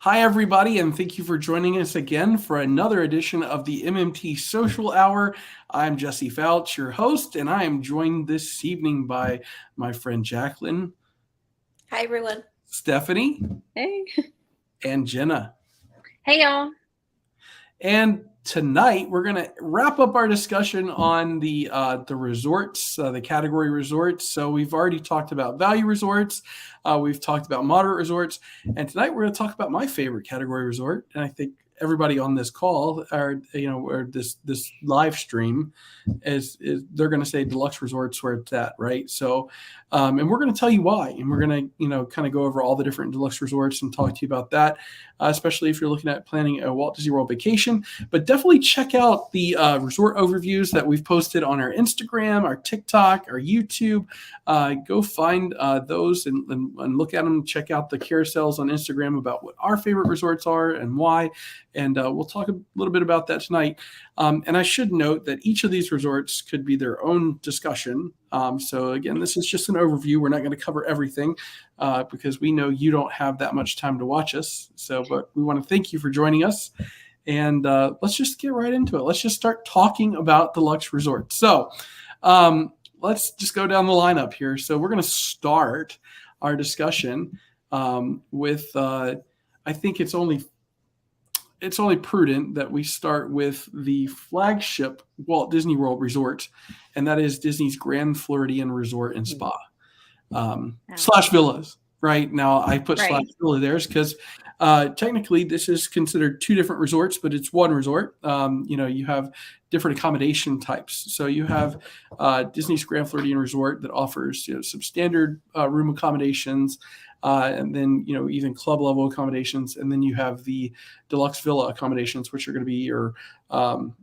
Hi, everybody, and thank you for joining us again for another edition of the MMT Social Hour. I'm Jesse Fouch, your host, and I am joined this evening by my friend Jacqueline. Hi, everyone. Stephanie. Hey. And Jenna. Hey, y'all. And tonight we're going to wrap up our discussion on the resorts, the category resorts. So we've already talked about value resorts. We've talked about moderate resorts. And tonight we're going to talk about my favorite category resort. And I think everybody on this call or this live stream is they're going to say Deluxe Resorts where it's at, right? So and we're going to tell you why, and we're going to kind of go over all the different Deluxe Resorts and talk to you about that, especially if you're looking at planning a Walt Disney World vacation. But definitely check out the resort overviews that we've posted on our Instagram, our TikTok, our YouTube. Go find those and look at them. Check out the carousels on Instagram about what our favorite resorts are and why. And we'll talk a little bit about that tonight. And I should note that each of these resorts could be their own discussion. So again, this is just an overview. We're not going to cover everything because we know you don't have that much time to watch us. But we want to thank you for joining us. And let's just get right into it. Let's just start talking about Deluxe Resorts. So let's just go down the lineup here. So we're going to start our discussion with, I think it's only prudent that we start with the flagship Walt Disney World Resort, and that is Disney's Grand Floridian Resort and Spa / villas. Right now, I put / villa there because technically this is considered two different resorts, but it's one resort. You have different accommodation types. So you have Disney's Grand Floridian Resort that offers some standard room accommodations. And then, even club level accommodations. And then you have the deluxe villa accommodations, which are going to be your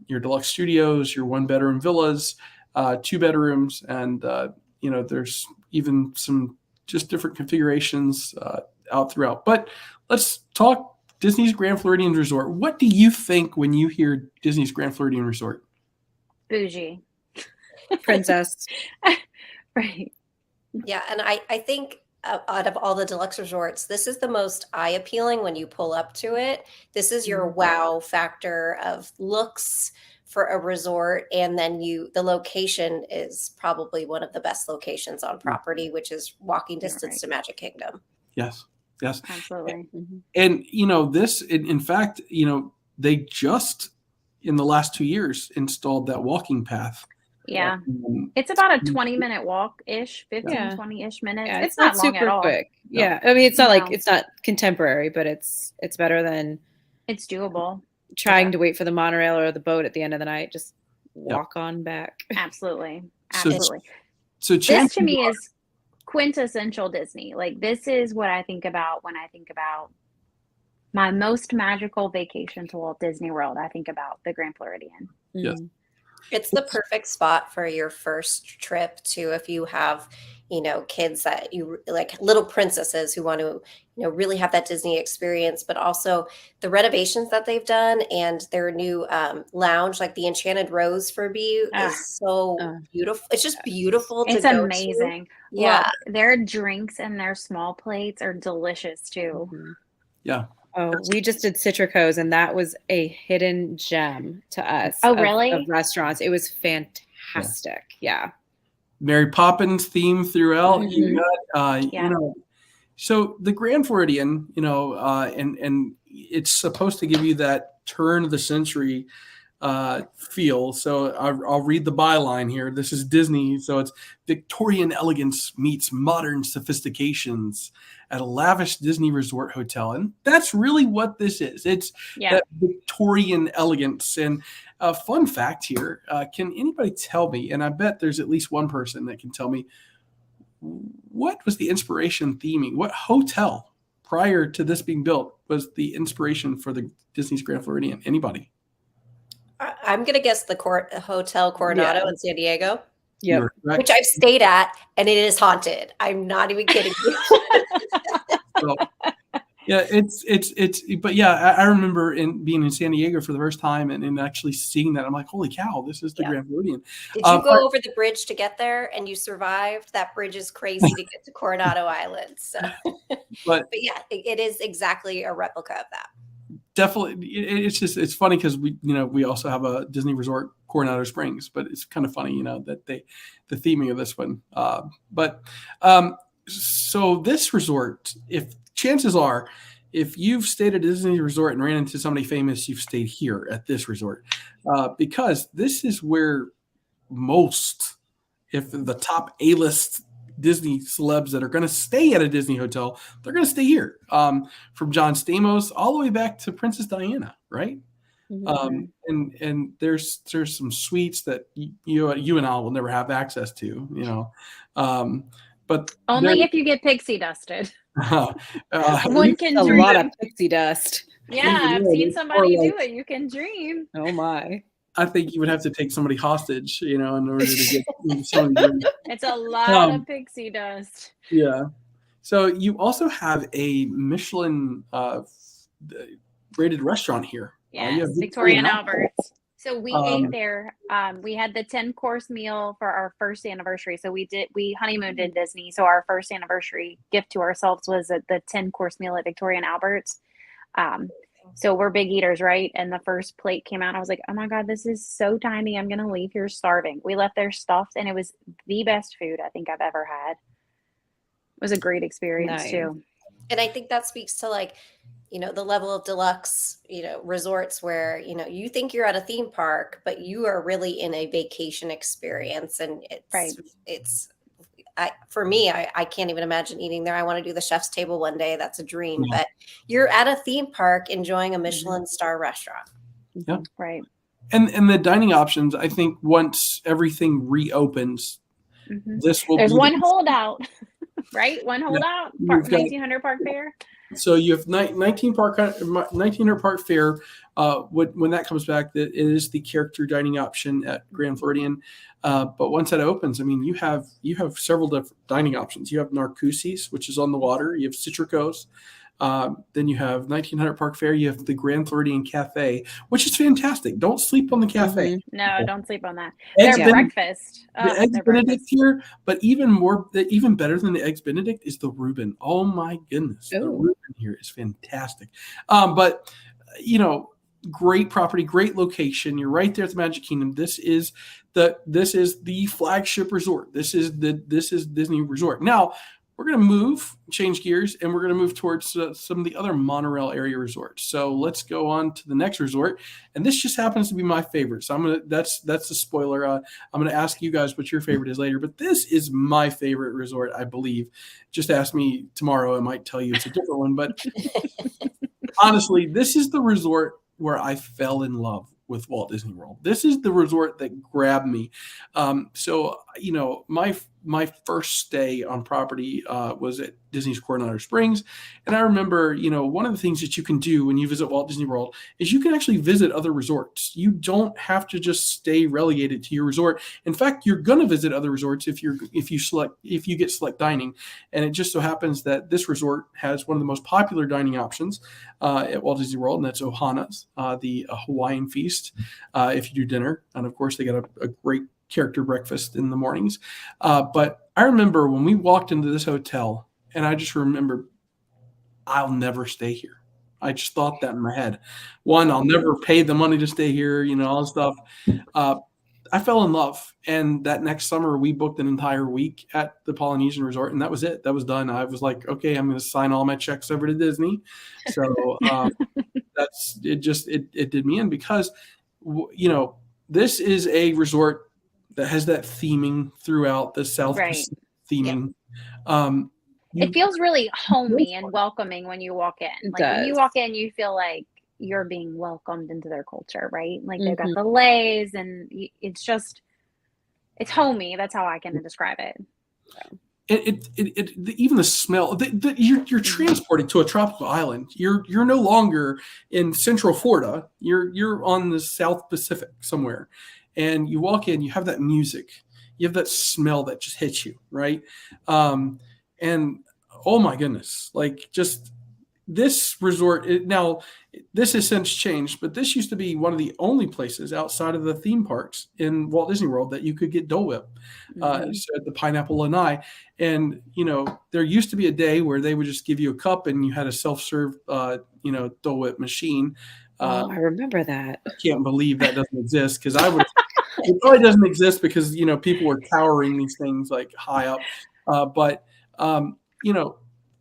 deluxe studios, your 1-bedroom villas, 2 bedrooms. And, there's even some just different configurations out throughout. But let's talk Disney's Grand Floridian Resort. What do you think when you hear Disney's Grand Floridian Resort? Bougie. Princess. Right. Yeah, and I think out of all the deluxe resorts, this is the most eye-appealing when you pull up to it. This is your wow factor of looks for a resort, and then the location is probably one of the best locations on property, which is walking distance to Magic Kingdom. Yes, Absolutely. And this, in fact, they just in the last 2 years installed that walking path. Yeah. It's about a 20-minute walk-ish, 20-ish minutes. Yeah, it's not long super at all. quick. Yeah. I mean, it's not like it's not contemporary, but it's better than it's doable. Trying to wait for the monorail or the boat at the end of the night. Just walk on back. Absolutely. So this to me is quintessential Disney. Like, this is what I think about when I think about my most magical vacation to Walt Disney World. I think about the Grand Floridian. Yes. It's the perfect spot for your first trip too, if you have, kids that you like, little princesses who want to, really have that Disney experience, but also the renovations that they've done and their new lounge, like the Enchanted Rose for Butte, is so beautiful. It's just beautiful. It's amazing. Yeah. Look, their drinks and their small plates are delicious too. Yeah. Oh, we just did Citrico's, and that was a hidden gem to us. Oh, really? Of restaurants. It was fantastic. Yeah. Mary Poppins theme throughout. You got, so the Grand Floridian, and it's supposed to give you that turn of the century feel. So I'll read the byline here. This is Disney. So it's Victorian elegance meets modern sophistications at a lavish Disney resort hotel. And that's really what this is. It's that Victorian elegance. And a fun fact here, can anybody tell me, and I bet there's at least one person that can tell me, what was the inspiration theming? What hotel prior to this being built was the inspiration for the Disney's Grand Floridian? Anybody? I'm going to guess the Hotel Coronado in San Diego. Yeah, which I've stayed at, and it is haunted. I'm not even kidding you. So, yeah, but I remember being in San Diego for the first time and actually seeing that. I'm like, holy cow, this is the Grand Floridian. Did you go over the bridge to get there and you survived? That bridge is crazy to get to Coronado Island. So. But But yeah, it is exactly a replica of that. definitely, it's funny because we also have a Disney resort, Coronado Springs, but it's kind of funny, that the theming of this one. But so this resort, if chances are, if you've stayed at a Disney resort and ran into somebody famous, you've stayed here at this resort, because this is where most, if the top A-list Disney celebs that are going to stay at a Disney hotel, they're going to stay here. From John Stamos all the way back to Princess Diana, right? And there's some suites that you and I will never have access to, but Only if you get pixie dusted. One can a dream. lot of pixie dust. Yeah, I've seen somebody do it. You can dream. Oh my. I think you would have to take somebody hostage, in order to get somebody. It's a lot of pixie dust. Yeah. So you also have a Michelin rated restaurant here. Yes, Victoria and Albert's. So we ate there. We had the 10-course meal for our first anniversary. So we honeymooned in Disney. So our first anniversary gift to ourselves was the 10-course meal at Victoria and Albert's. So we're big eaters, right? And the first plate came out. And I was like, oh my God, this is so tiny. I'm going to leave here starving. We left there stuffed, and it was the best food I think I've ever had. It was a great experience too. And I think that speaks to the level of deluxe, resorts where, you think you're at a theme park, but you are really in a vacation experience. And for me, I can't even imagine eating there. I want to do the chef's table one day. That's a dream. Yeah. But you're at a theme park enjoying a Michelin star restaurant. Yeah. Right. And the dining options, I think once everything reopens, this will There's one holdout, right? One holdout, 1900 Park Fair. So you have 1900 Park Fair. When that comes back, it is the character dining option at Grand Floridian. But once that opens, you have several different dining options. You have Narcoossee's, which is on the water. You have Citrico's. Then you have 1900 Park Fair. You have the Grand Floridian Cafe, which is fantastic. Don't sleep on the cafe. No, don't sleep on that. Eggs Their breakfast. The Eggs Benedict here, but even better than the Eggs Benedict is the Reuben. Oh my goodness, the Reuben here is fantastic. But great property, great location. You're right there at the Magic Kingdom. This is the flagship resort. This is Disney Resort. Now we're going to change gears, and we're going to move towards some of the other monorail area resorts. So let's go on to the next resort, and this just happens to be my favorite. So that's a spoiler. I'm going to ask you guys what your favorite is later, but this is my favorite resort, I believe. Just ask me tomorrow; I might tell you it's a different one. But honestly, this is the resort where I fell in love with Walt Disney World. This is the resort that grabbed me. So my first stay on property was at Disney's Coronado Springs. And I remember, one of the things that you can do when you visit Walt Disney World is you can actually visit other resorts. You don't have to just stay relegated to your resort. In fact, you're going to visit other resorts if you get select dining. And it just so happens that this resort has one of the most popular dining options at Walt Disney World, and that's Ohana's, the Hawaiian feast, if you do dinner. And of course, they got a great character breakfast in the mornings. But I remember when we walked into this hotel, and I just remember, I'll never stay here. I just thought that in my head. One, I'll never pay the money to stay here, all this stuff. I fell in love. And that next summer, we booked an entire week at the Polynesian Resort, and that was it. That was done. I was like, okay, I'm going to sign all my checks over to Disney. So it did me in because, this is a resort that has that theming throughout the South Pacific theming. Yeah. It feels really homey and welcoming when you walk in. When you walk in, you feel like you're being welcomed into their culture, right? Like they've got the leis, and it's homey. That's how I can describe it. So. Even the smell. You're transported to a tropical island. You're no longer in Central Florida. You're on the South Pacific somewhere, and you walk in. You have that music. You have that smell that just hits you, right? And oh my goodness, this resort now, this has since changed, but this used to be one of the only places outside of the theme parks in Walt Disney World that you could get Dole Whip. So at the Pineapple Lanai, and there used to be a day where they would just give you a cup and you had a self-serve Dole Whip machine. I remember that. I can't believe that doesn't exist, because I would. It probably doesn't exist because people were towering these things like high up, but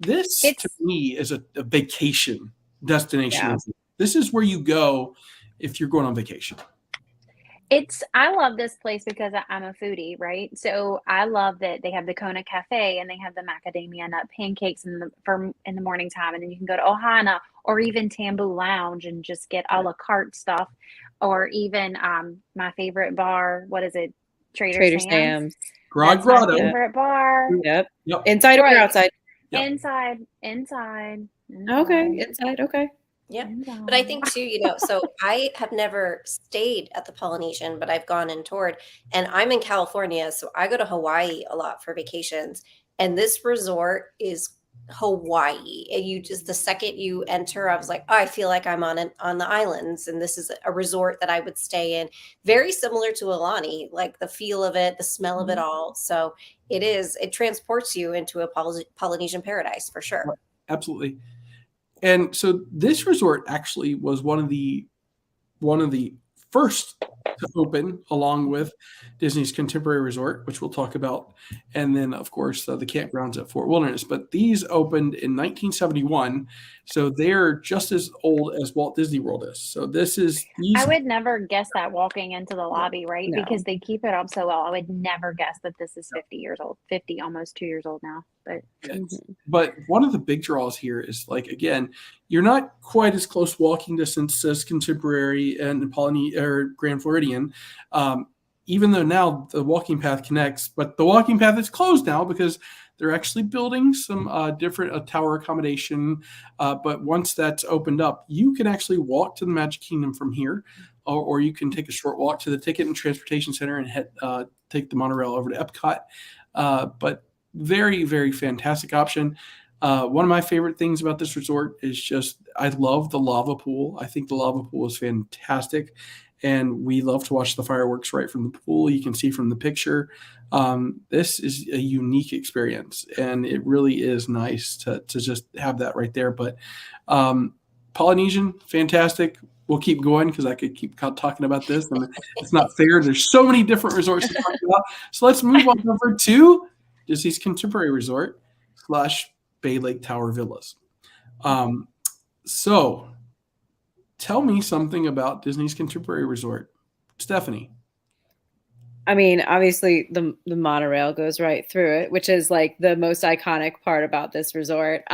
this to me is a vacation destination. Yeah. This is where you go if you're going on vacation. I love this place because I'm a foodie, right? So I love that they have the Kona Cafe and they have the macadamia nut pancakes in the morning time, and then you can go to Ohana or even Tambu Lounge and just get a la carte stuff, or even my favorite bar. What is it? Trader Sam's. Grog Grotto. My favorite bar. Yep. Inside or outside? Yep. Inside. Okay. Inside. Okay. Yeah. But I think too, so I have never stayed at the Polynesian, but I've gone and toured, and I'm in California. So I go to Hawaii a lot for vacations, and this resort is Hawaii. And you just, the second you enter, I was like, oh, I feel like I'm on the islands. And this is a resort that I would stay in, very similar to Aulani, like the feel of it, the smell of it all. So it transports you into a Polynesian paradise for sure. Absolutely. And so this resort actually was one of the first to open, along with Disney's Contemporary Resort, which we'll talk about, and then of course the campgrounds at Fort Wilderness. But these opened in 1971, so they're just as old as Walt Disney World is. So I would never guess that walking into the lobby, right? No. Because they keep it up so well. I would never guess that this is 50 years old, 50, almost 2 years old now. But one of the big draws here is, like, again, you're not quite as close walking distance as Contemporary and Grand Floridian, even though now the walking path connects. But the walking path is closed now because they're actually building some different tower accommodation. But once that's opened up, you can actually walk to the Magic Kingdom from here, or you can take a short walk to the Ticket and Transportation Center and take the monorail over to Epcot. But very, very fantastic option. One of my favorite things about this resort is just, I love the lava pool. I think the lava pool is fantastic. And we love to watch the fireworks right from the pool. You can see from the picture. This is a unique experience, and it really is nice to just have that right there. But Polynesian, fantastic. We'll keep going because I could keep talking about this, and it's not fair. There's so many different resorts to talk about. So let's move on over to Disney's Contemporary Resort / Bay Lake Tower Villas. So tell me something about Disney's Contemporary Resort, Stephanie. I mean, obviously the monorail goes right through it, which is like the most iconic part about this resort.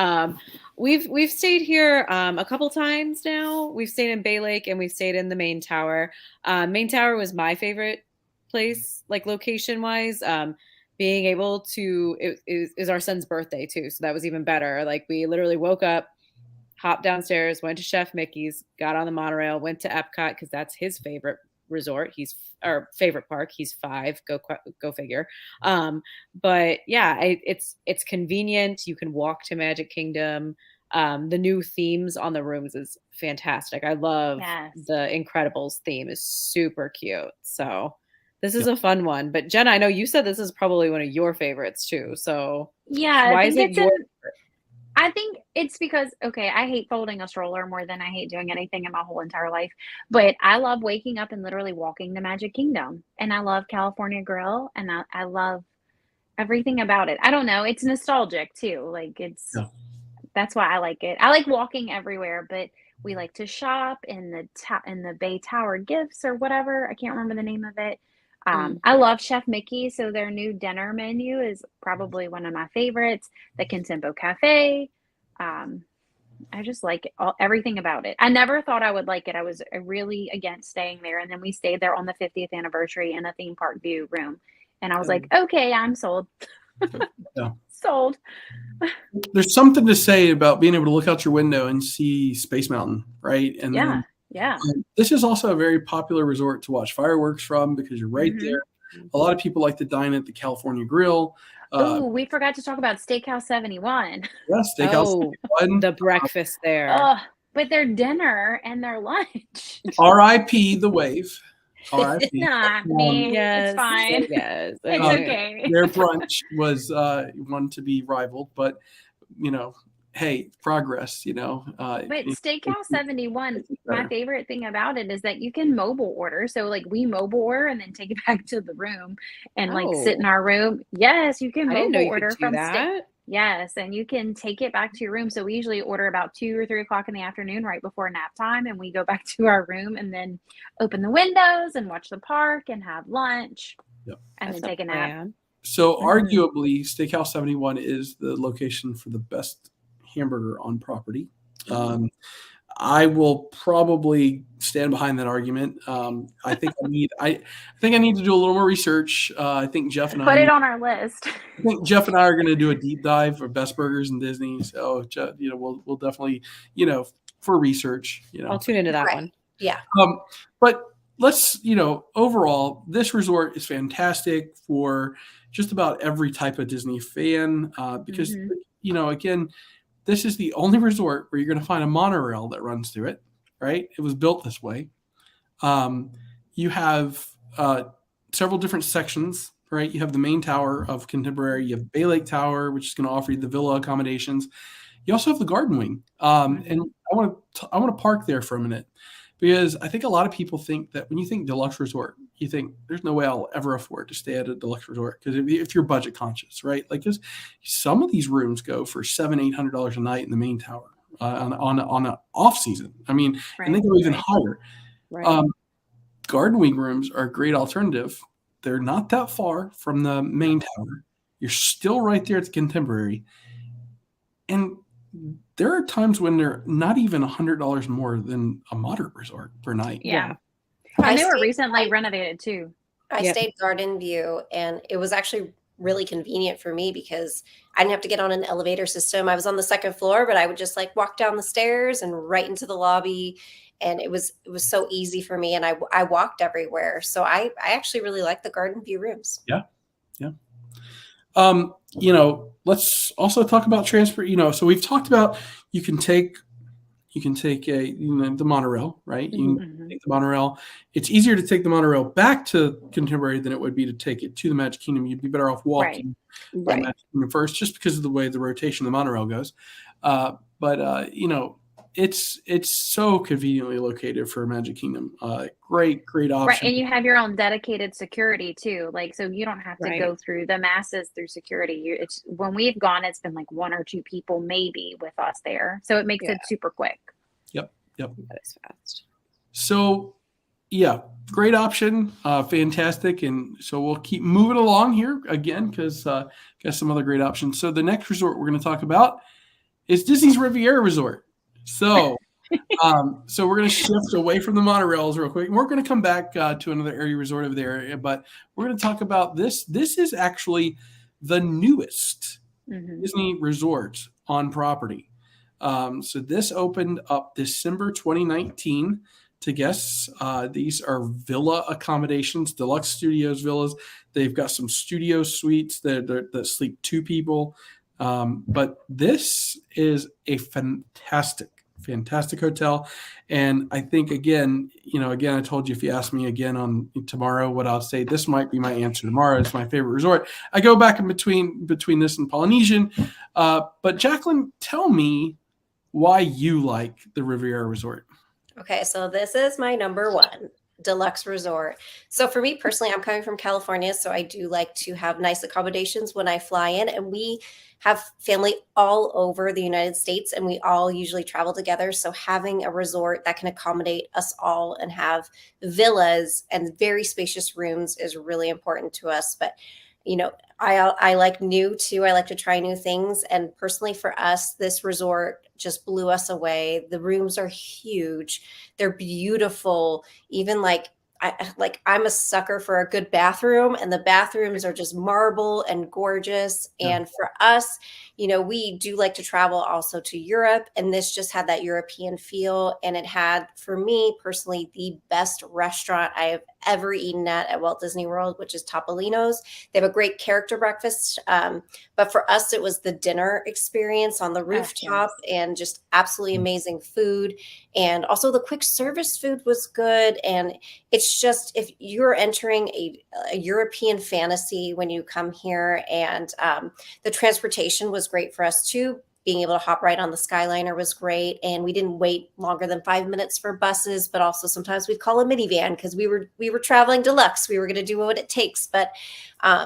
We've stayed here a couple times now. We've stayed in Bay Lake and we've stayed in the main tower. Main tower was my favorite place, like location wise. Being able to, it is our son's birthday too, so that was even better. Like, we literally woke up, hopped downstairs, went to Chef Mickey's, got on the monorail, went to Epcot because that's his favorite resort. Our favorite park. He's 5. Go figure. But yeah, it's convenient. You can walk to Magic Kingdom. The new themes on the rooms is fantastic. I love the Incredibles theme is super cute. So this is a fun one. But Jenna, I know you said this is probably one of your favorites too. So yeah, why is it your favorite? I think it's because, I hate folding a stroller more than I hate doing anything in my whole entire life. But I love waking up and literally walking to Magic Kingdom. And I love California Grill. And I love everything about it. I don't know. It's nostalgic too. Like, that's why I like it. I like walking everywhere, but we like to shop in the Bay Tower Gifts or whatever. I can't remember the name of it. I love Chef Mickey, so their new dinner menu is probably one of my favorites. The Contempo Cafe. I just like everything about it. I never thought I would like it. I was really against staying there, and then we stayed there on the 50th anniversary in a theme park view room, and I was like, okay, I'm sold. Sold. There's something to say about being able to look out your window and see Space Mountain, right? And this is also a very popular resort to watch fireworks from because you're right there. A lot of people like to dine at the California Grill. Ooh, we forgot to talk about Steakhouse 71. Yeah, Steakhouse Oh, 71. the breakfast there. Oh, but their dinner and their lunch. R.I.P. the Wave. R.I.P. Nah, me. Yes. It's fine. Yes. It's Okay. okay. Their brunch was one to be rivaled, but hey, progress. But Steakhouse 71, my favorite thing about it is that you can mobile order. So like we mobile order and then take it back to the room and like sit in our room. Yes, you can I didn't know mobile you order could do from that. Yes, and you can take it back to your room. So we usually order about 2 or 3 o'clock in the afternoon, right before nap time, and we go back to our room and then open the windows and watch the park and have lunch, Yep. and That's then take a nap. plan. So arguably, Steakhouse 71 is the location for the best hamburger on property. I will probably stand behind that argument. I think I need to do a little more research. I think Jeff and Put I it on our list. I think Jeff and I are going to do a deep dive for best burgers in Disney. So we'll definitely for research. I'll tune into that Right. one. Yeah. But let's overall, this resort is fantastic for just about every type of Disney fan because again, this is the only resort where you're going to find a monorail that runs through it. Right? It was built this way. You have several different sections. Right, you have the main tower of Contemporary. You have Bay Lake Tower, which is going to offer you the villa accommodations. You also have the garden wing, and I want to park there for a minute because I think a lot of people think that when you think deluxe resort, you think there's no way I'll ever afford to stay at a deluxe resort because if you're budget conscious, right? Like, because some of these rooms go for $700-800 a night in the main tower on an off season. I mean, and they go even higher. Right. Garden wing rooms are a great alternative. They're not that far from the main tower. You're still right there at the Contemporary. And there are times when they're not even $100 more than a moderate resort per night. Yeah. And they were recently renovated too. I stayed Garden View, and it was actually really convenient for me because I didn't have to get on an elevator system. I was on the second floor, but I would just like walk down the stairs and right into the lobby. And it was so easy for me, and I walked everywhere. So I actually really like the Garden View rooms. Yeah. Let's also talk about transport. So we've talked about you can take the monorail, right? You can take the monorail. It's easier to take the monorail back to Contemporary than it would be to take it to the Magic Kingdom. You'd be better off walking Right. Magic Kingdom first, just because of the way the rotation of the monorail goes. It's so conveniently located for Magic Kingdom. Great option. Right, and you have your own dedicated security too. Like, so you don't have to go through the masses through security. It's when we've gone, it's been like 1 or 2 people maybe with us there, so it makes it super quick. Yep. That is fast. So, yeah, great option, fantastic, and so we'll keep moving along here again because got some other great options. So the next resort we're going to talk about is Disney's Riviera Resort. So, so we're going to shift away from the monorails real quick. And we're going to come back to another area resort over there, but we're going to talk about this. This is actually the newest Disney resort on property. So this opened up December 2019 to guests. These are villa accommodations, deluxe studios villas. They've got some studio suites that sleep 2 people. But this is a fantastic hotel. And I think, again, I told you if you ask me again on tomorrow what I'll say, this might be my answer tomorrow. It's my favorite resort. I go back in between this and Polynesian. But Jacqueline, tell me why you like the Riviera Resort. Okay, so this is my number 1 deluxe resort. So for me personally, I'm coming from California, so I do like to have nice accommodations when I fly in, and we have family all over the United States, and we all usually travel together. So having a resort that can accommodate us all and have villas and very spacious rooms is really important to us. But I like new too. I like to try new things. And personally for us, this resort just blew us away. The rooms are huge. They're beautiful. Even I'm a sucker for a good bathroom, and the bathrooms are just marble and gorgeous. Yeah. And for us, we do like to travel also to Europe, and this just had that European feel. And it had, for me personally, the best restaurant I have ever eaten at Walt Disney World, which is Topolino's. They have a great character breakfast. But for us, it was the dinner experience on the rooftop and just absolutely amazing food. And also the quick service food was good. And it's just, if you're entering a European fantasy when you come here, and the transportation was great for us too. Being able to hop right on the Skyliner was great. And we didn't wait longer than 5 minutes for buses, but also sometimes we'd call a minivan because we were traveling deluxe. We were going to do what it takes. But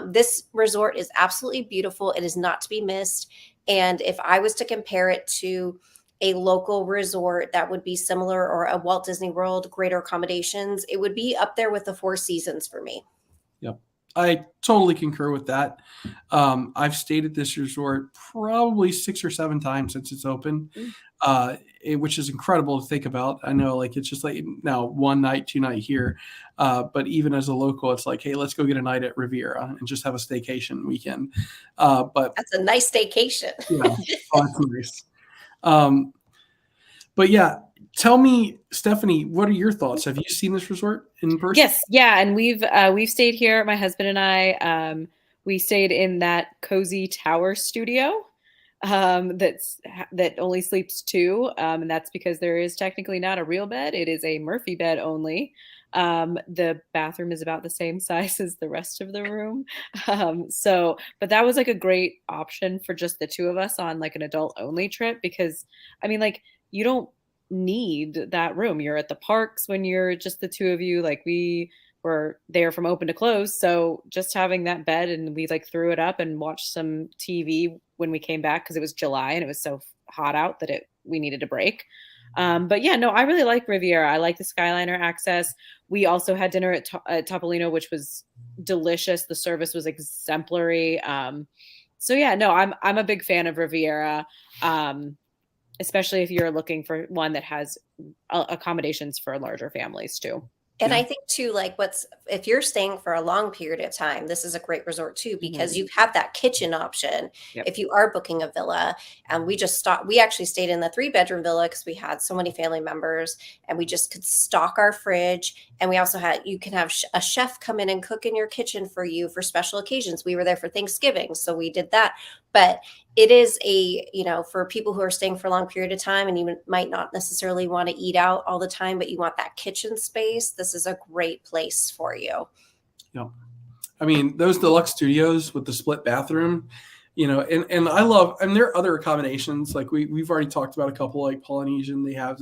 this resort is absolutely beautiful. It is not to be missed. And if I was to compare it to a local resort that would be similar, or a Walt Disney World greater accommodations, it would be up there with the Four Seasons for me. Yep. I totally concur with that. I've stayed at this resort probably 6 or 7 times since it's open, which is incredible to think about. I know, like, it's just like now 1 night, 2 night here. But even as a local, it's like, hey, let's go get a night at Riviera and just have a staycation weekend. But that's a nice staycation. Yeah, that's nice. But yeah, tell me, Stephanie, what are your thoughts? Have you seen this resort in person? Yes, yeah, and we've stayed here. My husband and I, we stayed in that cozy tower studio that only sleeps 2, and that's because there is technically not a real bed. It is a Murphy bed only. The bathroom is about the same size as the rest of the room. But that was like a great option for just the 2 of us on like an adult only trip, because I mean, like, you don't need that room. You're at the parks when you're just the 2 of you. Like, we were there from open to close. So just having that bed, and we like threw it up and watched some TV when we came back, because it was July and it was so hot out that we needed a break. But yeah, no, I really like Riviera. I like the Skyliner access. We also had dinner at Topolino, which was delicious. The service was exemplary. So yeah, no, I'm a big fan of Riviera, especially if you're looking for one that has accommodations for larger families too. And I think too, like, if you're staying for a long period of time, this is a great resort too, because you have that kitchen option. Yep. If you are booking a villa, and we actually stayed in the 3-bedroom villa because we had so many family members, and we just could stock our fridge. And we also you can have a chef come in and cook in your kitchen for you for special occasions. We were there for Thanksgiving, so we did that. But it is for people who are staying for a long period of time, and you might not necessarily want to eat out all the time, but you want that kitchen space, this is a great place for you. Yeah. I mean, those deluxe studios with the split bathroom, and I love, and there are other accommodations. Like we've already talked about a couple, like Polynesian, they have,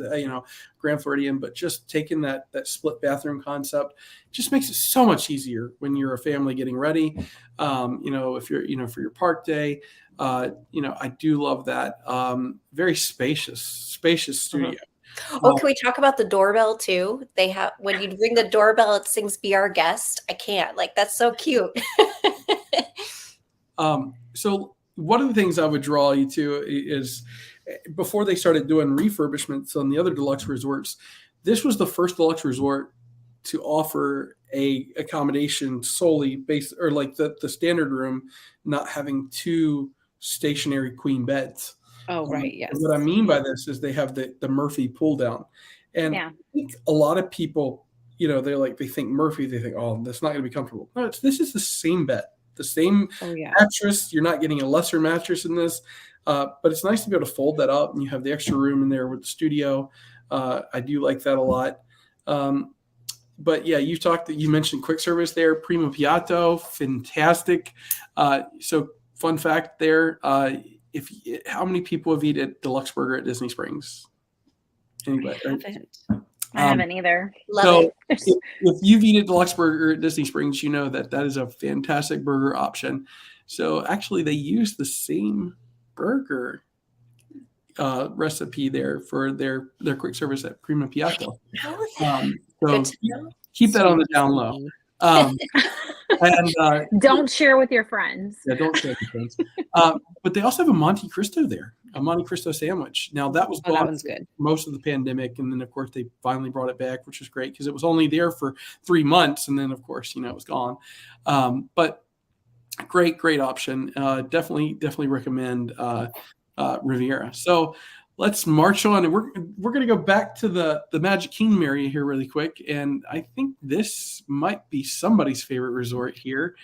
Grand Floridian, but just taking that split bathroom concept just makes it so much easier when you're a family getting ready. If you're, for your park day, I do love that. Very spacious studio. Oh, can we talk about the doorbell too? They have, when you ring the doorbell, it sings "Be Our Guest." I can't, like, that's so cute. So one of the things I would draw you to is, before they started doing refurbishments on the other deluxe resorts, this was the first deluxe resort to offer a accommodation solely based, or like the standard room not having 2 stationary queen beds. Oh, right. Yes. What I mean by this is they have the Murphy pull down. And I think a lot of people, they think Murphy, they think, oh, that's not going to be comfortable. No, this is the same bed, the same mattress. You're not getting a lesser mattress in this, but it's nice to be able to fold that up, and you have the extra room in there with the studio. I do like that a lot. But yeah, you mentioned quick service there, Primo Piatto, fantastic. So fun fact there, how many people have eaten at Deluxe Burger at Disney Springs? Anybody? I haven't either. Love it. If you've eaten Deluxe Burger at Disney Springs, you know that is a fantastic burger option. So actually, they use the same burger recipe there for their quick service at Primo Piatto. So keep that on the down low. And don't share with your friends. Yeah, don't share with your friends. But they also have a Monte Cristo there, a Monte Cristo sandwich. Now that was gone that one's good. Most of the pandemic, and then of course they finally brought it back, which was great because it was only there for 3 months, and then of course it was gone. But great option. Definitely recommend Riviera. So let's march on, and we're going to go back to the Magic Kingdom area here really quick, and I think this might be somebody's favorite resort here.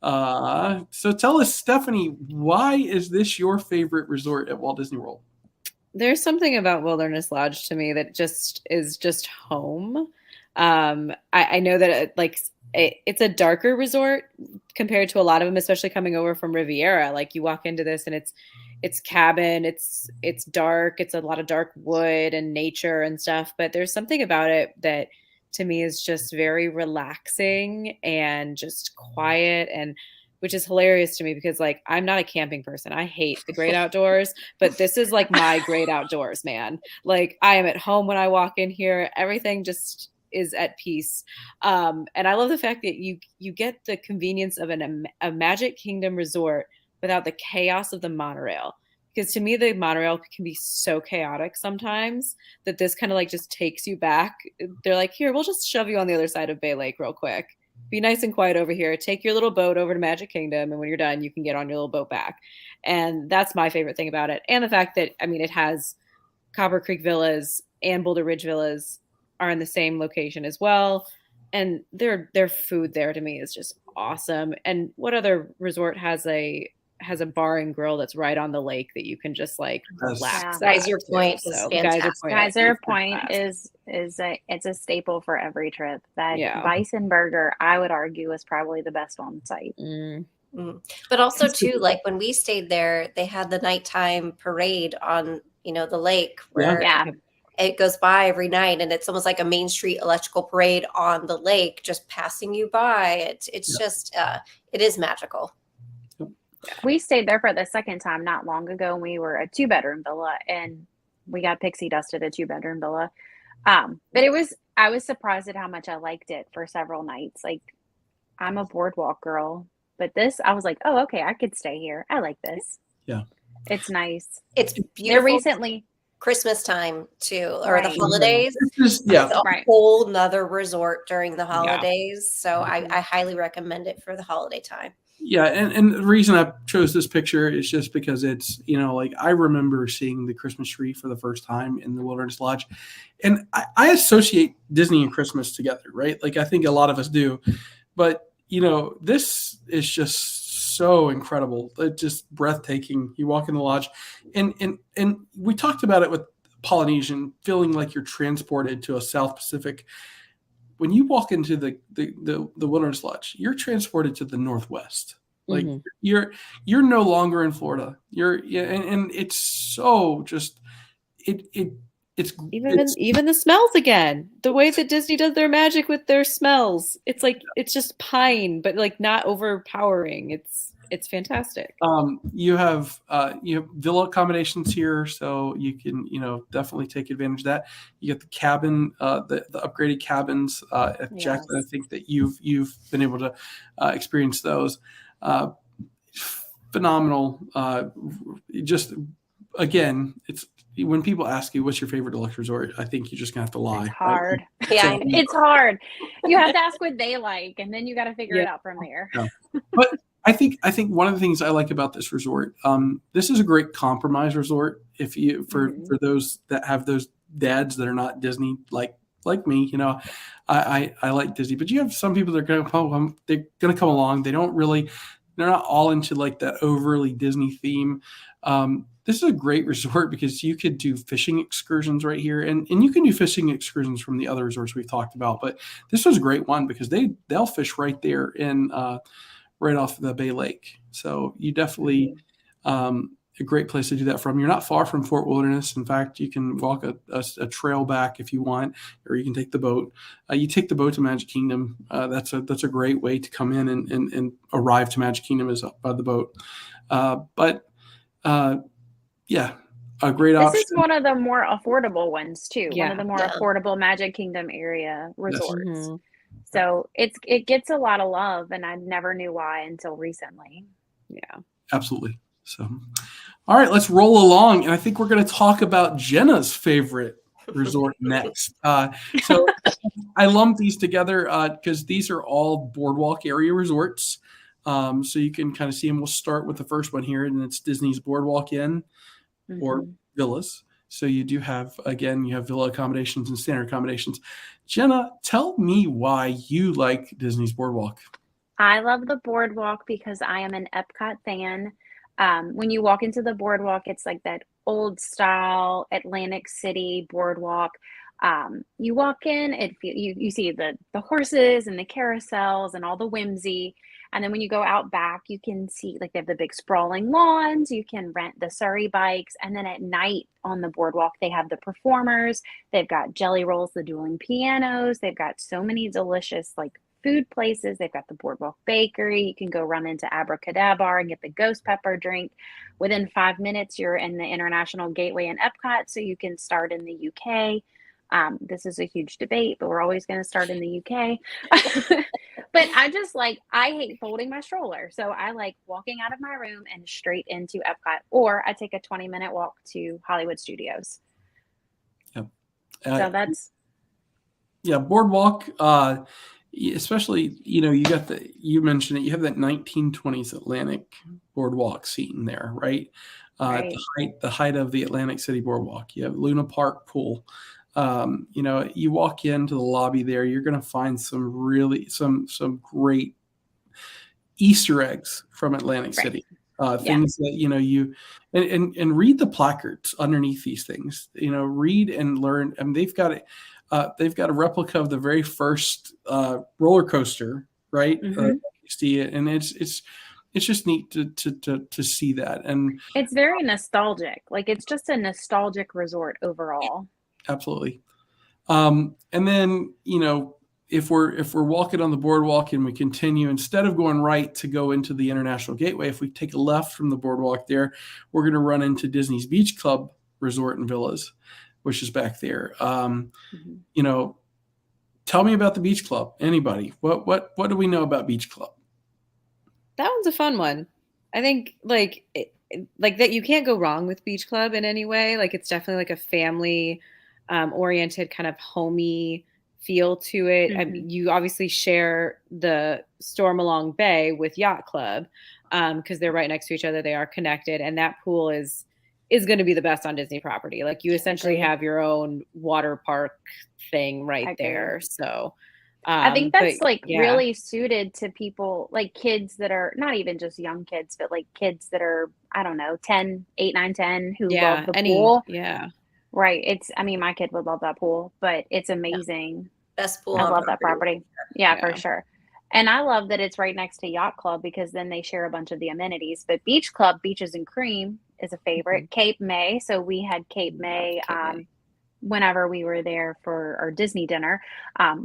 So tell us, Stephanie, why is this your favorite resort at Walt Disney World? There's something about Wilderness Lodge to me that just is just home. I know that it's a darker resort compared to a lot of them, especially coming over from Riviera. Like you walk into this and it's cabin, it's dark, it's a lot of dark wood and nature and stuff. But there's something about it that to me is just very relaxing and just quiet, and which is hilarious to me because like I'm not a camping person. I hate the great outdoors, but this is like my great outdoors, man. Like I am at home when I walk in here. Everything just is at peace. And I love the fact that you get the convenience of a Magic Kingdom resort without the chaos of the monorail. Because to me, the monorail can be so chaotic sometimes that this kind of like just takes you back. They're like, here, we'll just shove you on the other side of Bay Lake real quick. Be nice and quiet over here. Take your little boat over to Magic Kingdom. And when you're done, you can get on your little boat back. And that's my favorite thing about it. And the fact that, I mean, it has Copper Creek Villas and Boulder Ridge Villas are in the same location as well. And their food there to me is just awesome. And what other resort has a bar and grill that's right on the lake that you can just like relax? Geyser Point is fantastic. Geyser Point is it's a staple for every trip. That bison burger, I would argue, is probably the best on site. But also too, like when we stayed there, they had the nighttime parade on the lake where it goes by every night, and it's almost like a Main Street electrical parade on the lake, just passing you by. It's just it is magical. We stayed there for the second time not long ago, and we were a 2-bedroom villa, and we got pixie dusted a 2-bedroom villa. But I was surprised at how much I liked it for several nights. Like I'm a boardwalk girl, but this, I was like, oh, okay, I could stay here. I like this. Yeah. It's nice. It's beautiful. They're recently Christmas time too, or the holidays. It's a whole nother resort during the holidays. So I highly recommend it for the holiday time. Yeah, and the reason I chose this picture is just because it's, like I remember seeing the Christmas tree for the first time in the Wilderness Lodge. And I associate Disney and Christmas together, right? Like I think a lot of us do. But, this is just so incredible. It's just breathtaking. You walk in the lodge and we talked about it with Polynesian, feeling like you're transported to a South Pacific. When you walk into the Wilderness Lodge, you're transported to the Northwest. Like you're no longer in Florida. And it's so just it's even the smells again. The way that Disney does their magic with their smells. It's like it's just pine, but like not overpowering. It's fantastic. You have villa accommodations here, so you can definitely take advantage of that. You get the cabin, the upgraded cabins at Jackson. I think that you've been able to experience those. Phenomenal. Just again, it's when people ask you what's your favorite deluxe resort, I think you're just gonna have to lie. It's hard. Yeah, it's hard. You have to ask what they like, and then you got to figure it out from there. Yeah. But I think one of the things I like about this resort, this is a great compromise resort. If you for those that have those dads that are not Disney like me, I like Disney, but you have some people that are going to come along. They're not all into like that overly Disney theme. This is a great resort because you could do fishing excursions right here, and you can do fishing excursions from the other resorts we've talked about. But this was a great one because they'll fish right there in right off the Bay Lake. So you definitely a great place to do that from. You're not far from Fort Wilderness. In fact, you can walk a trail back if you want, or you can take the boat. You take the boat to Magic Kingdom. That's a great way to come in and arrive to Magic Kingdom is up by the boat. A great option. This is one of the more affordable ones too. One of the more affordable Magic Kingdom area resorts. Yes. So it gets a lot of love, and I never knew why until recently. Yeah, absolutely. So, all right, let's roll along, and I think we're going to talk about Jenna's favorite resort next. So I lumped these together because these are all boardwalk area resorts. So you can kind of see them. We'll start with the first one here, and it's Disney's Boardwalk Inn or Villas. So you do have, again, you have villa accommodations and standard accommodations. Jenna, tell me why you like Disney's Boardwalk. I love the boardwalk because I am an Epcot fan. When you walk into the boardwalk, it's like that old style Atlantic City boardwalk. You walk in, you see the horses and the carousels and all the whimsy. And then when you go out back, you can see like they have the big sprawling lawns. You can rent the Surrey bikes. And then at night on the boardwalk, they have the performers. They've got jelly rolls, the dueling pianos. They've got so many delicious like food places. They've got the Boardwalk Bakery. You can go run into Abracadabra and get the ghost pepper drink. Within 5 minutes, you're in the International Gateway in Epcot, so you can start in the UK. This is a huge debate, but we're always going to start in the UK. But I hate folding my stroller. So I like walking out of my room and straight into Epcot, or I take a 20-minute walk to Hollywood Studios. Yep. So that's. Yeah, Boardwalk, especially, you mentioned it, you have that 1920s Atlantic Boardwalk seating there, right? Right. At the height of the Atlantic City Boardwalk. You have Luna Park pool. You walk into the lobby there, you're going to find some great Easter eggs from Atlantic City. Things that, and read the placards underneath these things, read and learn. I mean, they've got a replica of the very first roller coaster, right? Mm-hmm. And it's just neat to see that. And it's very nostalgic. Like it's just a nostalgic resort overall. Absolutely. And then, if we're walking on the boardwalk and we continue, instead of going right to go into the International Gateway, if we take a left from the boardwalk there, we're going to run into Disney's Beach Club Resort and Villas, which is back there. Tell me about the Beach Club. Anybody? What do we know about Beach Club? That one's a fun one. I think like that you can't go wrong with Beach Club in any way. Like it's definitely like a family oriented kind of homey feel to it. Mm-hmm. I mean, you obviously share the Stormalong Bay with Yacht Club because they're right next to each other. They are connected, and that pool is going to be the best on Disney property. Like you essentially have your own water park thing right there. So I think that's really suited to people like kids that are not even just young kids, but like kids that are, I don't know, 8, 9, 10 who love the pool. Yeah. Right. My kid would love that pool, but it's amazing. Best pool. I love that property. Yeah, for sure. And I love that it's right next to Yacht Club because then they share a bunch of the amenities. But Beach Club, Beaches and Cream is a favorite. Cape May. So we had Cape May whenever we were there for our Disney dinner.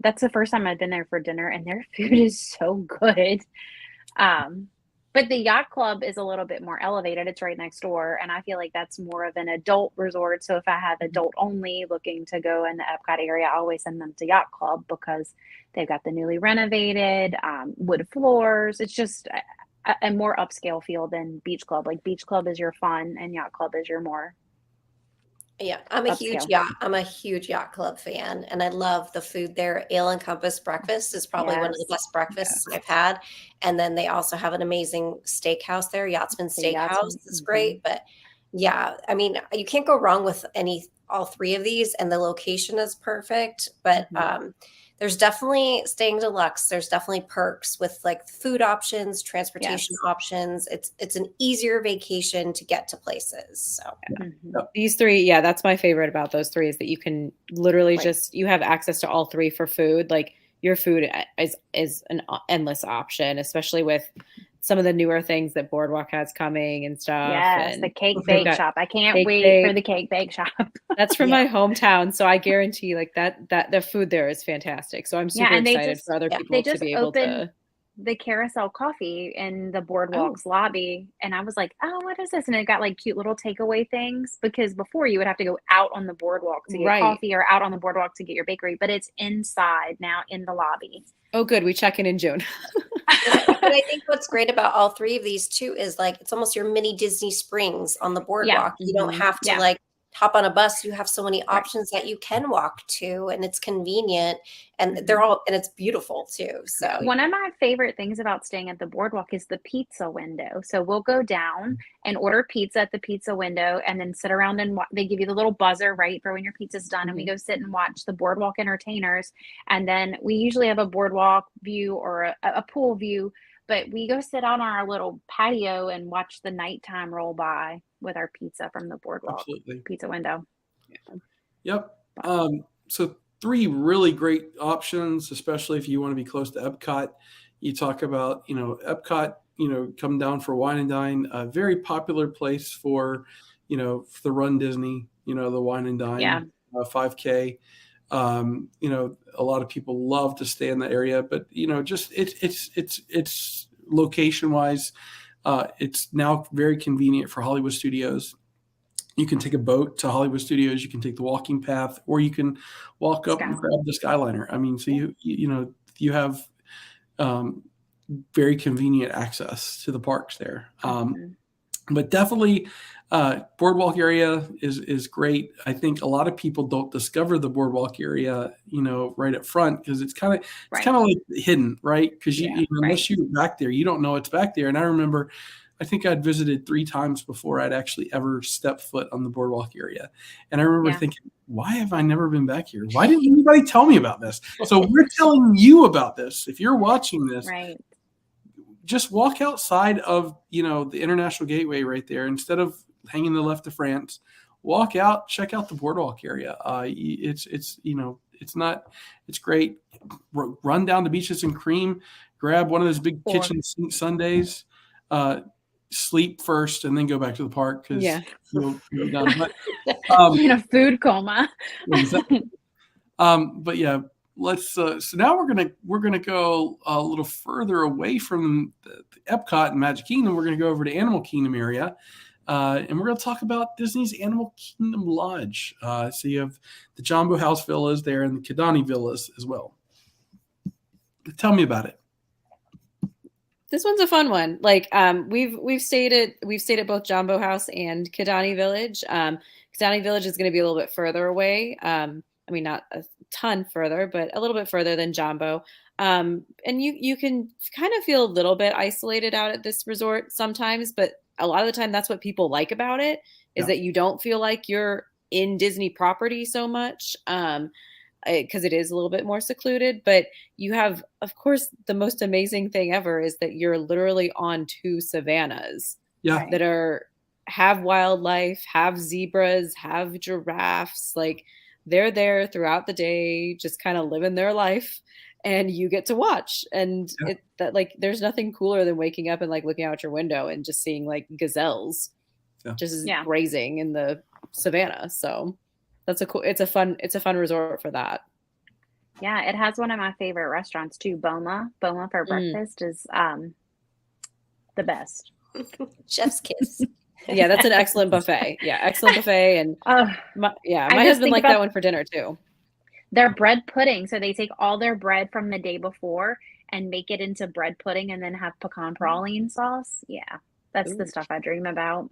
That's the first time I've been there for dinner, and their food is so good. But the Yacht Club is a little bit more elevated. It's right next door. And I feel like that's more of an adult resort. So if I have adult only looking to go in the Epcot area, I always send them to Yacht Club because they've got the newly renovated wood floors. It's just a more upscale feel than Beach Club. Like Beach Club is your fun and Yacht Club is your more. Yeah, I'm a huge Yacht Club fan, and I love the food there. Ale and Compass breakfast is probably one of the best breakfasts I've had. And then they also have an amazing steakhouse there, Yachtsman Steakhouse. It's great, but yeah, you can't go wrong with all three of these, and the location is perfect. But there's definitely staying deluxe. There's definitely perks with like food options, transportation options. It's an easier vacation to get to places. So these three, that's my favorite about those three is that you can literally you have access to all three for food. Like your food is an endless option, especially with some of the newer things that Boardwalk has coming and stuff. Yes, and the cake bake shop. I can't wait for the cake bake shop. That's from my hometown, so I guarantee like that the food there is fantastic. So I'm super excited for other people to be able to. The Carousel Coffee in the Boardwalk's lobby, and I was like, "Oh, what is this?" And it got like cute little takeaway things because before you would have to go out on the boardwalk to get coffee or out on the boardwalk to get your bakery, but it's inside now in the lobby. Oh, good. We check in June. But I think what's great about all three of these too is like it's almost your mini Disney Springs on the boardwalk. You don't have to hop on a bus, you have so many options that you can walk to, and it's convenient, and it's beautiful too. So one of my favorite things about staying at the boardwalk is the pizza window. So we'll go down and order pizza at the pizza window, and then sit around and they give you the little buzzer, right, for when your pizza's done. And we go sit and watch the boardwalk entertainers. And then we usually have a boardwalk view or a pool view, but we go sit out on our little patio and watch the nighttime roll by with our pizza from the boardwalk pizza window. Yep. So 3 really great options, especially if you want to be close to Epcot. You talk about, Epcot, come down for Wine and Dine, a very popular place for, for the Run Disney, the Wine and Dine 5K. A lot of people love to stay in that area, but just it's location wise, it's now very convenient for Hollywood Studios. You can take a boat to Hollywood Studios, you can take the walking path, or you can walk up and grab the Skyliner. I mean, so you have very convenient access to the parks there. But definitely boardwalk area is great. I think a lot of people don't discover the boardwalk area, right up front, because it's kind of like hidden, right? Because unless you're back there, you don't know it's back there. And I remember, I think I'd visited 3 times before I'd actually ever stepped foot on the boardwalk area. And I remember thinking, why have I never been back here? Why didn't anybody tell me about this? So we're telling you about this. If you're watching this, just walk outside of, the International Gateway right there. Instead of hanging the left of France, walk out, check out the boardwalk area. It's great. Run down to Beaches and Cream, grab one of those big kitchen sink sundaes, sleep first, and then go back to the park because you'll be done. But, in a food coma. But yeah, let's. So now we're gonna go a little further away from the Epcot and Magic Kingdom. We're gonna go over to Animal Kingdom area, and we're gonna talk about Disney's Animal Kingdom Lodge. So you have the Jumbo House Villas there and the Kidani Villas as well. Tell me about it. This one's a fun one. Like we've stayed at both Jumbo House and Kidani Village. Kidani Village is going to be a little bit further away. I mean, not a ton further, but a little bit further than Jumbo. And you can kind of feel a little bit isolated out at this resort sometimes, but a lot of the time that's what people like about it is that you don't feel like you're in Disney property so much. Because it is a little bit more secluded, but you have, of course, the most amazing thing ever is that you're literally on 2 savannas that have wildlife, have zebras, have giraffes. Like they're there throughout the day, just kind of living their life, and you get to watch. And there's nothing cooler than waking up and like looking out your window and just seeing like gazelles just grazing in the savannah. So it's a fun resort for that. Yeah, it has one of my favorite restaurants too. Boma for breakfast is the best. Chef's kiss. Yeah, that's an excellent buffet. Yeah, excellent buffet. And my husband liked that one for dinner too. Their bread pudding. So they take all their bread from the day before and make it into bread pudding and then have pecan praline sauce. Yeah, that's the stuff I dream about.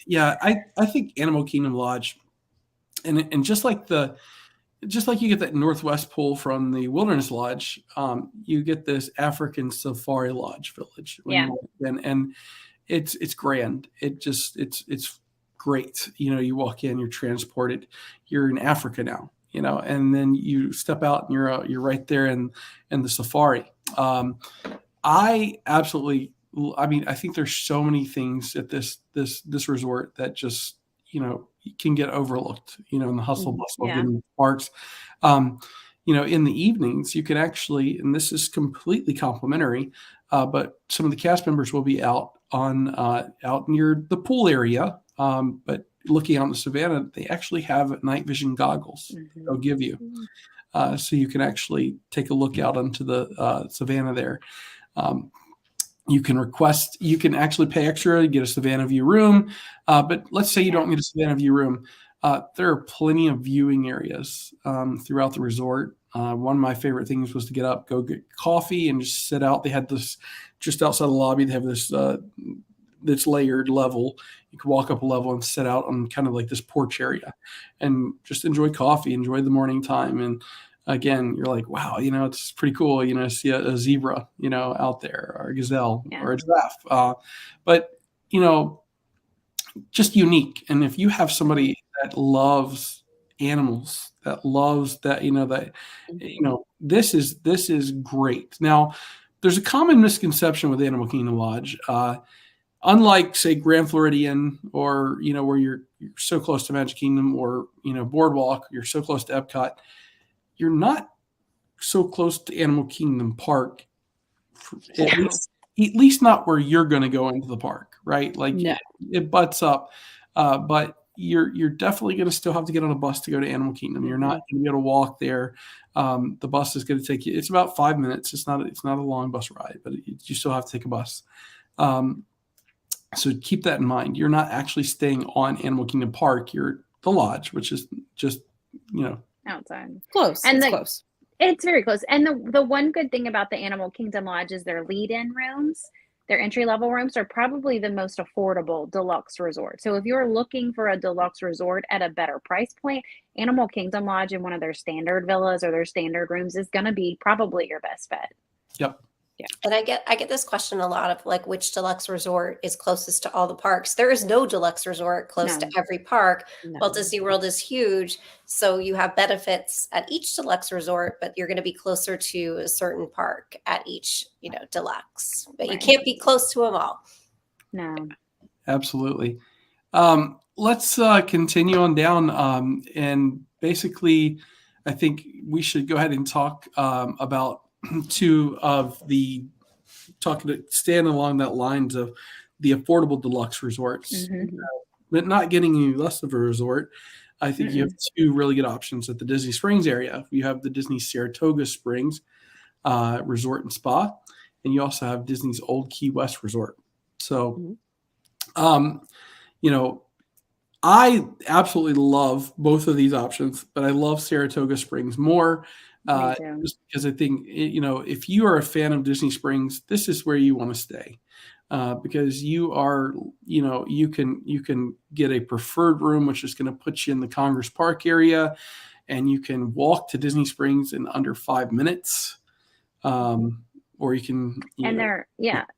Yeah, I think Animal Kingdom Lodge, and just like you get that Northwest Pool from the Wilderness Lodge, you get this African Safari Lodge Village. And it's grand. It's great. You walk in, you're transported, you're in Africa now. And then you step out and you're right there in the safari. I think there's so many things at this resort that just can get overlooked, in the hustle bustle of getting to parks. In the evenings you can actually, and this is completely complimentary, but some of the cast members will be out near the pool area, but looking out in the savannah. They actually have night vision goggles they'll give you, so you can actually take a look out onto the savannah there. You can actually pay extra to get a Savannah View room. But let's say you don't get a Savannah View room. There are plenty of viewing areas throughout the resort. One of my favorite things was to get up, go get coffee, and just sit out. They had this just outside the lobby. They have this that's layered level. You can walk up a level and sit out on kind of like this porch area and just enjoy coffee, enjoy the morning time. And again, you're like, wow, it's pretty cool, see a zebra, out there, or a gazelle or a giraffe. But, just unique. And if you have somebody that loves animals, that loves that, this is great. Now, there's a common misconception with Animal Kingdom Lodge. Unlike, say, Grand Floridian, or where you're so close to Magic Kingdom, or Boardwalk, you're so close to Epcot, you're not so close to Animal Kingdom Park, at least not where you're going to go into the park, right? Like it butts up, but you're definitely going to still have to get on a bus to go to Animal Kingdom. You're not going to be able to walk there. The bus is going to take you. It's about 5 minutes. It's not a long bus ride, but you still have to take a bus. So keep that in mind. You're not actually staying on Animal Kingdom Park. You're the lodge, which is just outside, close. And it's close. It's very close. And the one good thing about the Animal Kingdom Lodge is their lead-in rooms, their entry-level rooms, are probably the most affordable deluxe resort. So if you're looking for a deluxe resort at a better price point, Animal Kingdom Lodge in one of their standard villas or their standard rooms is going to be probably your best bet. Yep. Yeah. And I get this question a lot of like, which deluxe resort is closest to all the parks? There is no deluxe resort close to every park. Walt Disney World is huge. So you have benefits at each deluxe resort, but you're going to be closer to a certain park at each, deluxe. But you can't be close to them all. No. Absolutely. Let's continue on down. And basically, I think we should go ahead and talk about two of stand along that lines of the affordable deluxe resorts, but not getting you less of a resort. I think you have two really good options at the Disney Springs area. You have the Disney Saratoga Springs Resort and Spa, and you also have Disney's Old Key West Resort. So, I absolutely love both of these options, but I love Saratoga Springs more. Just because I think, if you are a fan of Disney Springs, this is where you want to stay, because you are, you can get a preferred room, which is going to put you in the Congress Park area, and you can walk to Disney Springs in under 5 minutes. Or you can, they're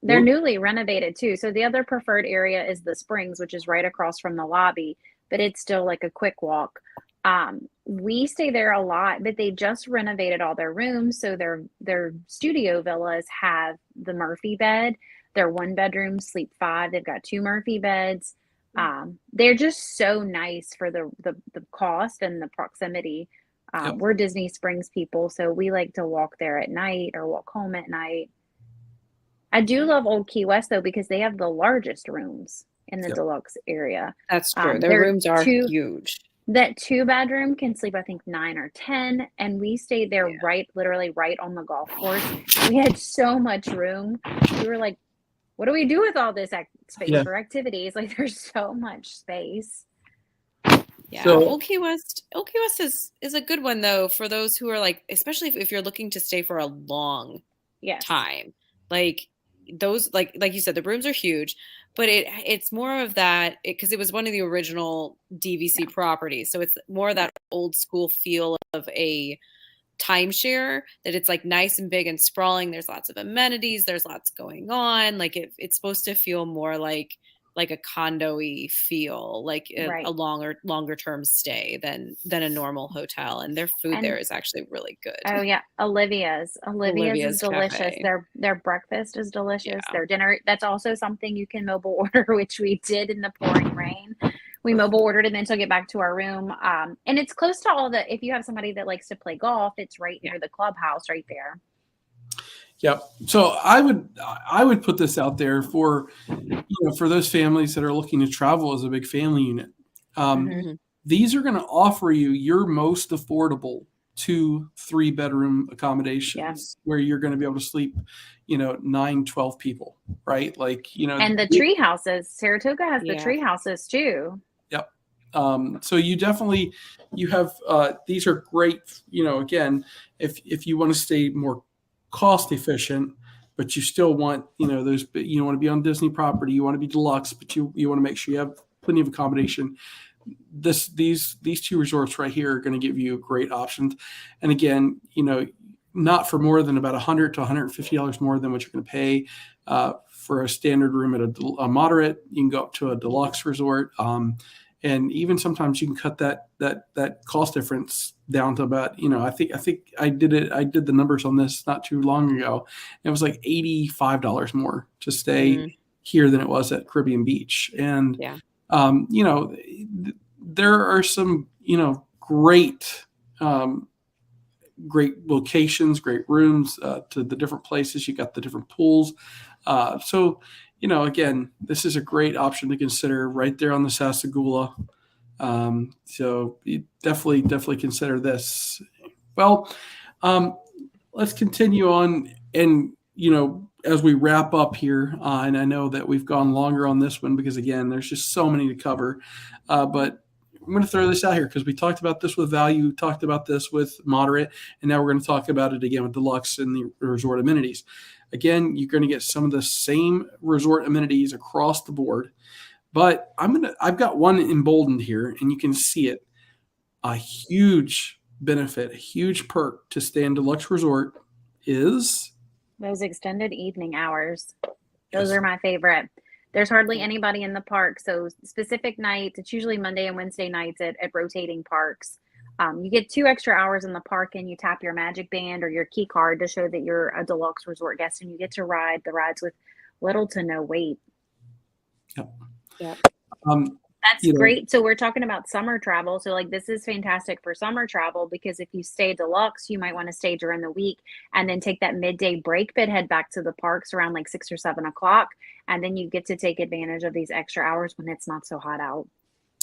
newly renovated too. So the other preferred area is the Springs, which is right across from the lobby, but it's still like a quick walk. We stay there a lot, but they just renovated all their rooms. So their studio villas have the Murphy bed. Their 1-bedroom sleep 5. They've got 2 Murphy beds. They're just so nice for the cost and the proximity. We're Disney Springs people, so we like to walk there at night or walk home at night. I do love Old Key West though, because they have the largest rooms in the deluxe area. That's true. Their rooms are huge. That 2-bedroom can sleep, I think, 9 or 10. And we stayed there literally right on the golf course. We had so much room. We were like, what do we do with all this space for activities? Like, there's so much space. Yeah. So, Old Key West is a good one though, for those who are like, especially if you're looking to stay for a long time. Like those, like you said, the rooms are huge. But it's more of that, because it was one of the original DVC properties. So it's more of that old school feel of a timeshare, that it's like nice and big and sprawling. There's lots of amenities. There's lots going on. Like it's supposed to feel more like a condo-y feel, like a longer term stay than a normal hotel. And their food there is actually really good. Oh yeah, Olivia's is delicious. Cafe. Their breakfast is delicious. Their dinner, that's also something you can mobile order, which we did in the pouring rain. We mobile ordered and then took it back to our room. And it's close to if you have somebody that likes to play golf, it's right near the clubhouse right there. Yeah. So I would put this out there for, for those families that are looking to travel as a big family unit. These are going to offer you your most affordable 2-3 bedroom accommodations where you're going to be able to sleep, 9, 12 people, right? Like, and the tree houses, Saratoga has the tree houses too. Yep. So you have, these are great, again, if you want to stay more cost efficient, but you still want, those, you want to be on Disney property, you want to be deluxe, but you want to make sure you have plenty of accommodation. These two resorts right here are going to give you great options. And again, not for more than about $100 to $150 more than what you're going to pay for a standard room at a moderate. You can go up to a deluxe resort. And even sometimes you can cut that cost difference down to about, I think I did the numbers on this not too long ago. It was like $85 more to stay here than it was at Caribbean Beach. And, there are some, great locations, great rooms to the different places. You got the different pools. So, again, this is a great option to consider right there on the Sassagoula. So you definitely consider this. Well, let's continue on. And, as we wrap up here, and I know that we've gone longer on this one because, again, there's just so many to cover. But I'm going to throw this out here because we talked about this with value, talked about this with moderate, and now we're going to talk about it again with deluxe and the resort amenities. Again, you're going to get some of the same resort amenities across the board, but I've got one emboldened here, and you can see it. A huge benefit, a huge perk to stay in deluxe resort is those extended evening hours. Those are my favorite. There's hardly anybody in the park. So specific nights, it's usually Monday and Wednesday nights at rotating parks. You get 2 extra hours in the park, and you tap your magic band or your key card to show that you're a deluxe resort guest, and you get to ride the rides with little to no wait. Yep. That's great. So we're talking about summer travel. So this is fantastic for summer travel, because if you stay deluxe, you might want to stay during the week and then take that midday break, but head back to the parks around 6 or 7 o'clock. And then you get to take advantage of these extra hours when it's not so hot out.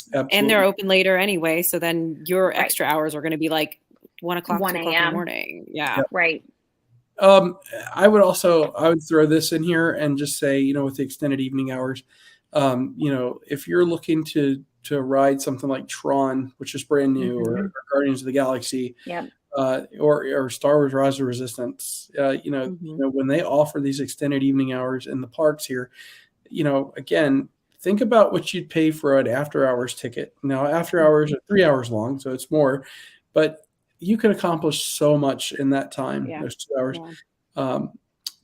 Absolutely. And they're open later anyway. So then your extra hours are going to be 1 o'clock, 2 o'clock in the morning. Yeah. Yep. Right. I would throw this in here and just say, with the extended evening hours, if you're looking to ride something like Tron, which is brand new, or Guardians of the Galaxy, or Star Wars Rise of Resistance, when they offer these extended evening hours in the parks here, again, think about what you'd pay for an after hours ticket. Now, after hours are 3 hours long, so it's more, but you can accomplish so much in that time, those 2 hours.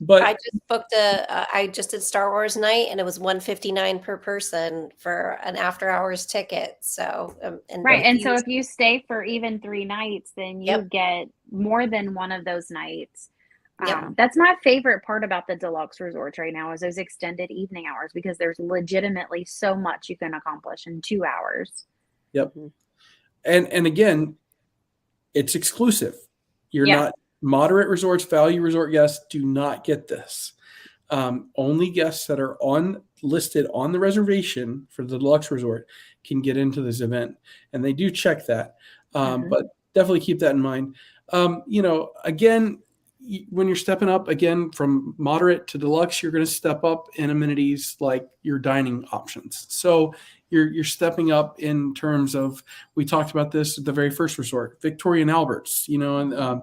But I just booked I just did Star Wars night, and it was $159 per person for an after hours ticket. So, and so if you stay for even 3 nights, then you get more than one of those nights. That's my favorite part about the deluxe resorts right now, is those extended evening hours, because there's legitimately so much you can accomplish in 2 hours. Yep. And again, it's exclusive. You're not moderate resorts, value resort guests do not get this. Only guests that are listed on the reservation for the deluxe resort can get into this event, and they do check that. But definitely keep that in mind. Again, when you're stepping up again from moderate to deluxe, you're going to step up in amenities like your dining options. So you're stepping up in terms of, we talked about this at the very first resort, Victoria and Albert's, and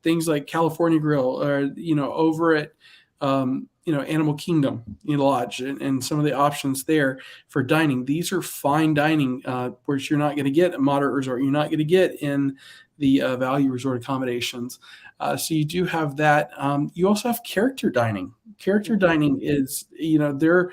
things like California Grill, or over at Animal Kingdom Lodge, and some of the options there for dining. These are fine dining, which you're not going to get at moderate resort. You're not going to get in the value resort accommodations. So you do have that. You also have character dining. Character dining is, they're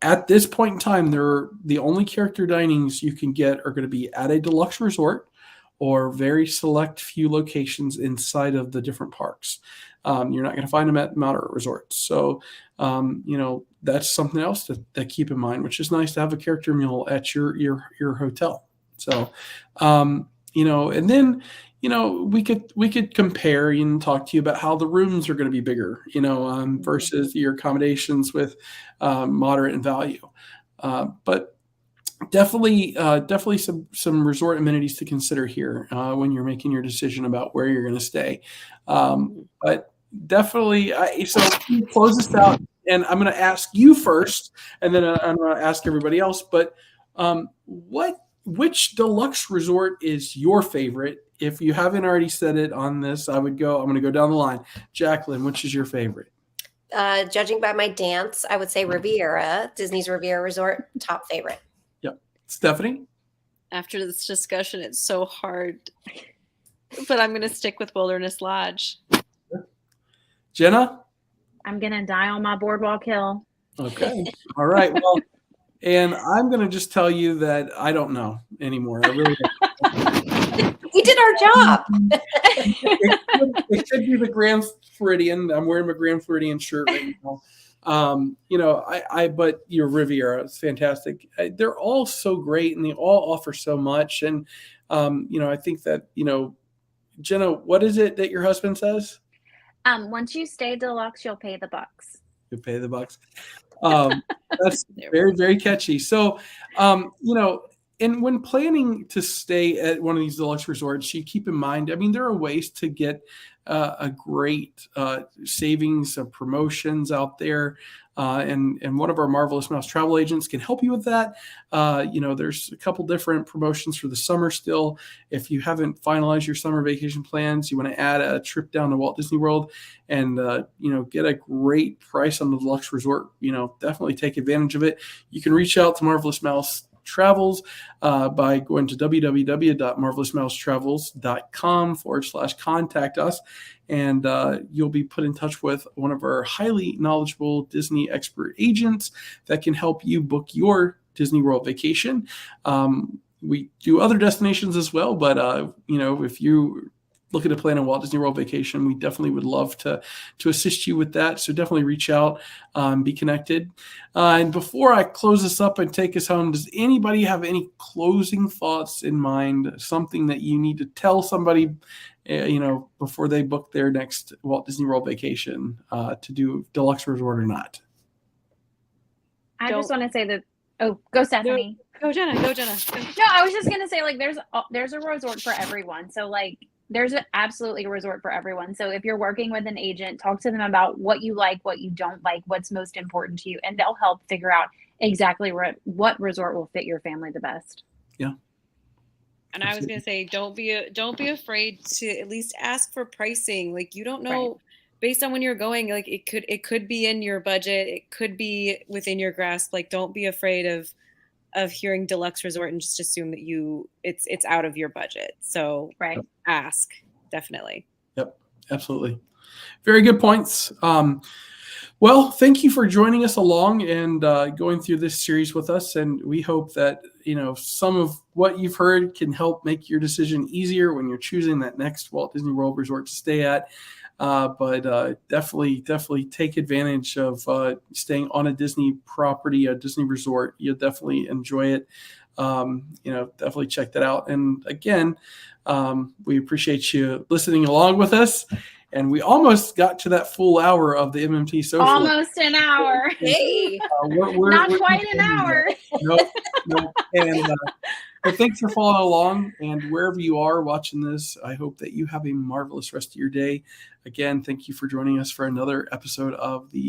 at this point in time, they're the only character dinings you can get are going to be at a deluxe resort or very select few locations inside of the different parks. You're not going to find them at moderate resorts. So, that's something else to keep in mind, which is nice to have a character meal at your hotel. So, and then, we could compare and talk to you about how the rooms are going to be bigger, versus your accommodations with moderate and value. But definitely some resort amenities to consider here when you're making your decision about where you're going to stay. But definitely, so close this out, and I'm going to ask you first, and then I'm going to ask everybody else. But which deluxe resort is your favorite? If you haven't already said it on this, I'm going to go down the line. Jacqueline, which is your favorite? Judging by my dance, I would say Riviera, Disney's Riviera Resort, top favorite. Yep. Stephanie? After this discussion, it's so hard, but I'm going to stick with Wilderness Lodge. Jenna? I'm gonna die on my Boardwalk Hill. Okay. All right. Well, and I'm going to just tell you that I don't know anymore. I really don't. We did our job. It could be the Grand Floridian. I'm wearing my Grand Floridian shirt right now. But your Riviera is fantastic. They're all so great, and they all offer so much. And I think that Jenna, what is it that your husband says? Once you stay deluxe, you'll pay the bucks. You pay the bucks. That's very, very catchy. So, and when planning to stay at one of these deluxe resorts, you keep in mind, there are ways to get a great savings of promotions out there. And one of our Marvelous Mouse travel agents can help you with that. There's a couple different promotions for the summer still. If you haven't finalized your summer vacation plans, you want to add a trip down to Walt Disney World and, get a great price on the deluxe resort, definitely take advantage of it. You can reach out to Marvelous Mouse Travels by going to www.marvelousmousetravels.com/contact us, and you'll be put in touch with one of our highly knowledgeable Disney expert agents that can help you book your Disney World vacation. We do other destinations as well, but if you looking to plan a Walt Disney World vacation, we definitely would love to assist you with that. So definitely reach out, be connected. And before I close this up and take us home, does anybody have any closing thoughts in mind? Something that you need to tell somebody, before they book their next Walt Disney World vacation to do deluxe resort or not? I just want to say that. Oh, go Stephanie. Go Jenna. No, I was just gonna say there's a resort for everyone. So there's absolutely a resort for everyone. So if you're working with an agent, talk to them about what you like, what you don't like, what's most important to you, and they'll help figure out exactly what resort will fit your family the best. Yeah. And I was going to say, don't be afraid to at least ask for pricing. You don't know, right, based on when you're going, it could be in your budget. It could be within your grasp. Don't be afraid of hearing deluxe resort and just assume that it's out of your budget. So right. Ask, definitely. Yep, absolutely. Very good points. Well, thank you for joining us along and going through this series with us. And we hope that, some of what you've heard can help make your decision easier when you're choosing that next Walt Disney World Resort to stay at. But definitely take advantage of staying on a Disney property, a Disney resort. You'll definitely enjoy it. Definitely check that out. And again, we appreciate you listening along with us. And we almost got to that full hour of the MMT Social. Almost an hour. Hey, not quite an hour. Nope. And but thanks for following along. And wherever you are watching this, I hope that you have a marvelous rest of your day. Again, thank you for joining us for another episode of the